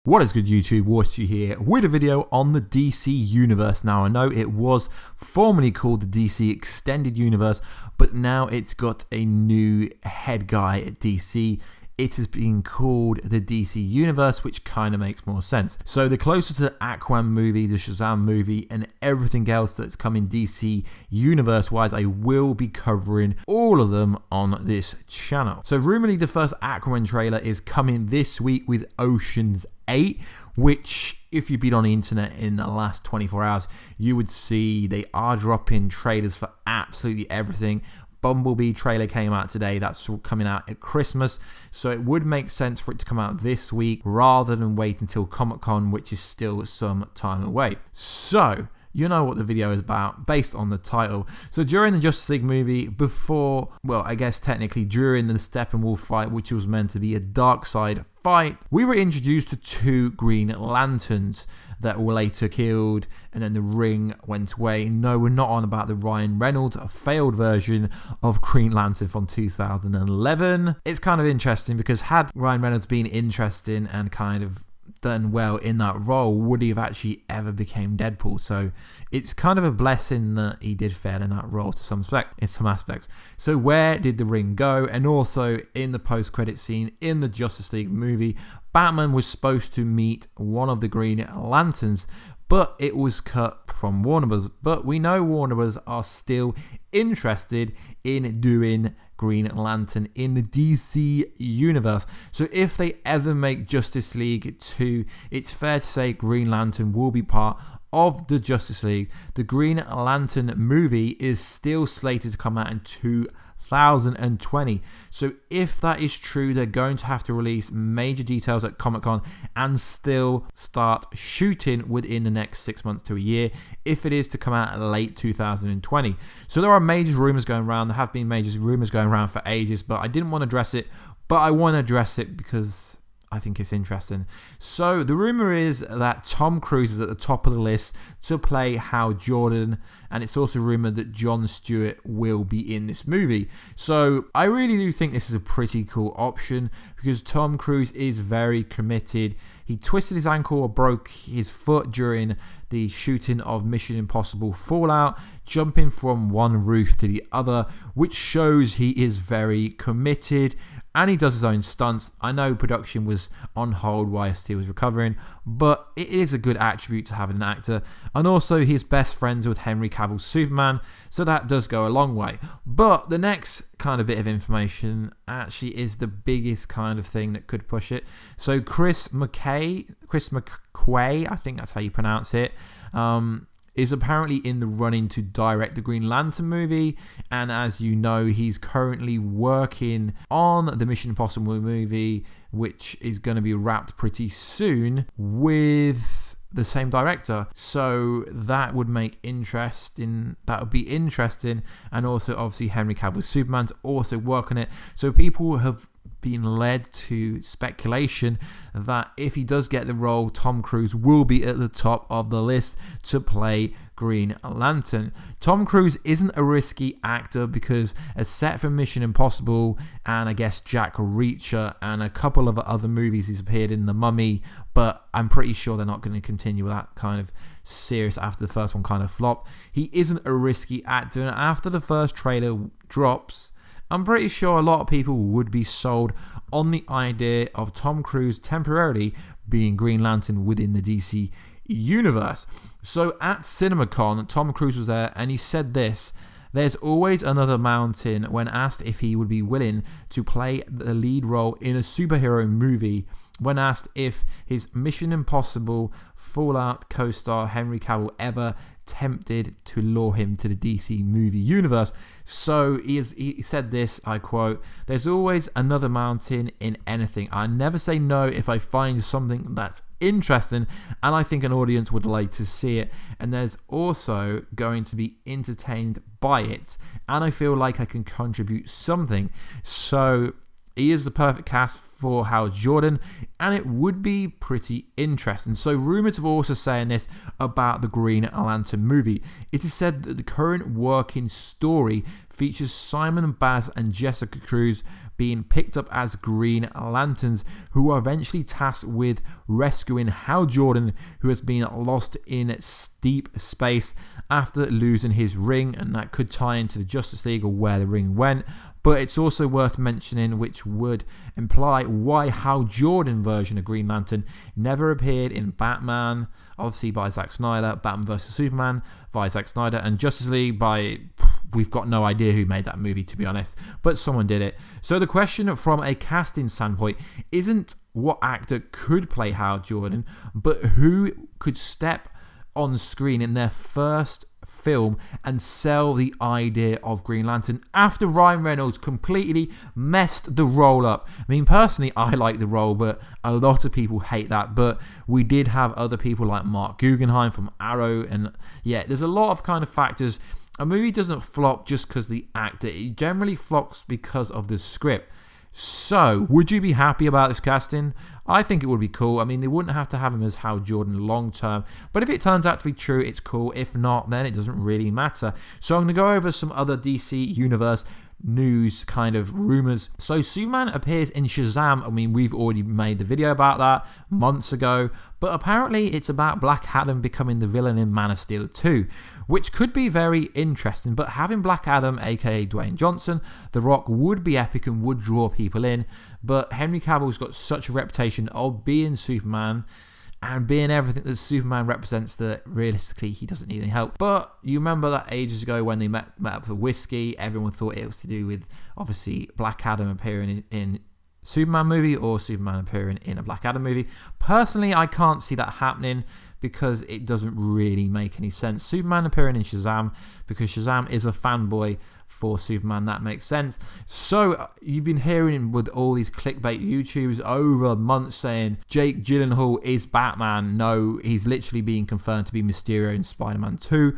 What is good, YouTube? Warstu here with a video on the DC Universe. Now, I know it was formerly called the DC Extended Universe, but now it's got a new head guy at DC. It is being called the DC Universe, which kind of makes more sense. So the closer to the Aquaman movie, the Shazam movie, and everything else that's coming DC Universe-wise, I will be covering all of them on this channel. So rumoredly, the first Aquaman trailer is coming this week with Ocean's 8, which if you've been on the internet in the last 24 hours, you would see they are dropping trailers for absolutely everything. Bumblebee trailer came out today. That's coming out at Christmas, so it would make sense for it to come out this week rather than wait until Comic-Con, which is still some time away. So you know what the video is about based on the title. So during the Justice League movie, before, well, I guess technically during the Steppenwolf fight, which was meant to be a Darkseid fight, we were introduced to two Green Lanterns that were later killed, and then the ring went away. No, we're not on about the Ryan Reynolds, a failed version of Green Lantern from 2011. It's kind of interesting because had Ryan Reynolds been interesting and kind of done well in that role, would he have actually ever became Deadpool? So it's kind of a blessing that he did fail in that role to some aspects. So where did the ring go? And also in the post-credit scene in the Justice League movie, Batman was supposed to meet one of the Green Lanterns, but it was cut from Warner Bros. But we know Warner Bros. Are still interested in doing Green Lantern in the DC Universe. So if they ever make Justice League 2, it's fair to say Green Lantern will be part of the Justice League. The Green Lantern movie is still slated to come out in 2020. So if that is true, they're going to have to release major details at Comic-Con and still start shooting within the next 6 months to a year if it is to come out late 2020. So there are major rumors going around. There have been major rumors going around for ages, but I didn't want to address it, but I want to address it because I think it's interesting. So the rumor is that Tom Cruise is at the top of the list to play Hal Jordan, and it's also rumored that Jon Stewart will be in this movie. So I really do think this is a pretty cool option because Tom Cruise is very committed. He twisted his ankle or broke his foot during the shooting of Mission Impossible Fallout, jumping from one roof to the other, which shows he is very committed. And he does his own stunts. I know production was on hold whilst he was recovering, but it is a good attribute to have in an actor. And also, he's best friends with Henry Cavill's Superman, so that does go a long way. But the next kind of bit of information actually is the biggest kind of thing that could push it. So Chris McQuay, I think that's how you pronounce it, is apparently in the running to direct the Green Lantern movie, and as you know, he's currently working on the Mission Impossible movie, which is going to be wrapped pretty soon with the same director. So that would make interesting. That would be interesting, and also obviously Henry Cavill's Superman's also working it. So people have been led to speculation that if he does get the role, Tom Cruise will be at the top of the list to play Green Lantern. Tom Cruise isn't a risky actor because except for Mission Impossible and I guess Jack Reacher and a couple of other movies, he's appeared in The Mummy, but I'm pretty sure they're not going to continue with that kind of series after the first one kind of flopped. He isn't a risky actor, and after the first trailer drops, I'm pretty sure a lot of people would be sold on the idea of Tom Cruise temporarily being Green Lantern within the DC Universe. So at CinemaCon, Tom Cruise was there and he said this: "There's always another mountain." When asked if he would be willing to play the lead role in a superhero movie, when asked if his Mission Impossible Fallout co-star Henry Cavill ever tempted to lure him to the DC movie universe. So he said this, I quote, "There's always another mountain in anything. I never say no if I find something that's interesting and I think an audience would like to see it, and there's also going to be entertained by it, and I feel like I can contribute something." So He is the perfect cast for Hal Jordan, and it would be pretty interesting. So rumours have also saying this about the Green Lantern movie. It is said that the current working story features Simon Baz and Jessica Cruz being picked up as Green Lanterns, who are eventually tasked with rescuing Hal Jordan, who has been lost in deep space after losing his ring, and that could tie into the Justice League or where the ring went. But it's also worth mentioning, which would imply why Hal Jordan version of Green Lantern never appeared in Batman, obviously by Zack Snyder, Batman vs Superman by Zack Snyder, and Justice League by, we've got no idea who made that movie, to be honest, but someone did it. So the question from a casting standpoint isn't what actor could play Hal Jordan, but who could step on screen in their first film and sell the idea of Green Lantern after Ryan Reynolds completely messed the role up. I mean, personally, I like the role, but a lot of people hate that. But we did have other people like Mark Guggenheim from Arrow, and yeah, there's a lot of kind of factors. A movie doesn't flop just because the actor, it generally flops because of the script. So, would you be happy about this casting? I think it would be cool. I mean, they wouldn't have to have him as Hal Jordan long term, but if it turns out to be true, it's cool. If not, then it doesn't really matter. So I'm going to go over some other DC Universe news kind of rumors. So Superman appears in Shazam. I mean, we've already made the video about that months ago, but apparently it's about Black Adam becoming the villain in Man of Steel 2, which could be very interesting. But having Black Adam, aka Dwayne Johnson, The Rock, would be epic and would draw people in. But Henry Cavill's got such a reputation of being Superman and being everything that Superman represents, that realistically he doesn't need any help. But you remember that ages ago when they met up for whiskey, everyone thought it was to do with obviously Black Adam appearing in Superman movie or Superman appearing in a Black Adam movie. Personally, I can't see that happening because it doesn't really make any sense. Superman appearing in Shazam, because Shazam is a fanboy for Superman, that makes sense. So you've been hearing with all these clickbait YouTubers over months saying Jake Gyllenhaal is Batman. No, he's literally being confirmed to be Mysterio in Spider-Man 2.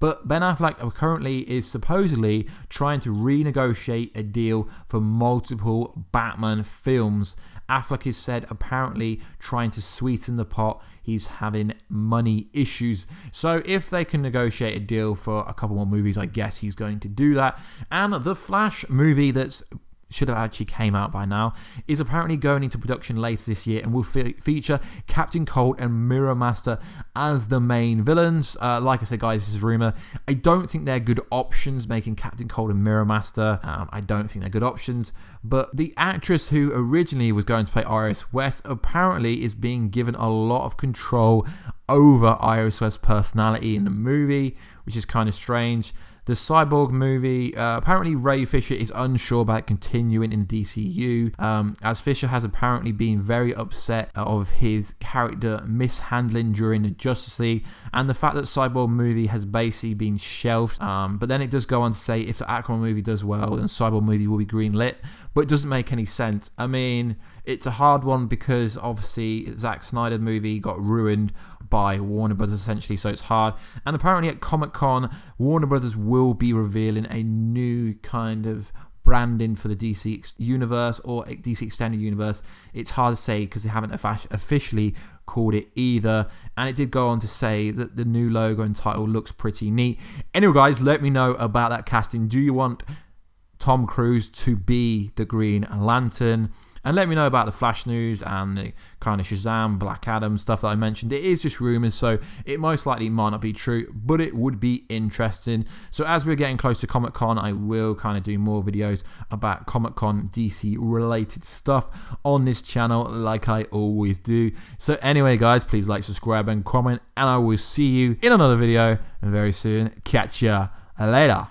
But Ben Affleck currently is supposedly trying to renegotiate a deal for multiple Batman films. Affleck is said apparently trying to sweeten the pot. He's having money issues. So if they can negotiate a deal for a couple more movies, I guess he's going to do that. And the Flash movie that's should have actually came out by now, is apparently going into production later this year and will feature Captain Cold and Mirror Master as the main villains. Like I said, guys, this is a rumor. I don't think they're good options, making Captain Cold and Mirror Master. I don't think they're good options. But the actress who originally was going to play Iris West apparently is being given a lot of control over Iris West's personality in the movie, which is kind of strange. The Cyborg movie, apparently Ray Fisher is unsure about continuing in DCU, as Fisher has apparently been very upset of his character mishandling during the Justice League, and the fact that Cyborg movie has basically been shelved. But then it does go on to say if the Aquaman movie does well, then Cyborg movie will be greenlit, but it doesn't make any sense. I mean, it's a hard one because obviously Zack Snyder movie got ruined by Warner Brothers essentially, so it's hard. And apparently at Comic-Con, Warner Brothers will be revealing a new kind of branding for the DC Universe or DC Extended Universe. It's hard to say because they haven't officially called it either. And it did go on to say that the new logo and title looks pretty neat. Anyway, guys, let me know about that casting. Do you want Tom Cruise to be the Green Lantern? And let me know about the Flash news and the kind of Shazam, Black Adam stuff that I mentioned. It is just rumors, so it most likely might not be true, but it would be interesting. So as we're getting close to Comic-Con, I will kind of do more videos about Comic-Con DC related stuff on this channel like I always do. So anyway, guys, please like, subscribe and comment, and I will see you in another video very soon. Catch ya later.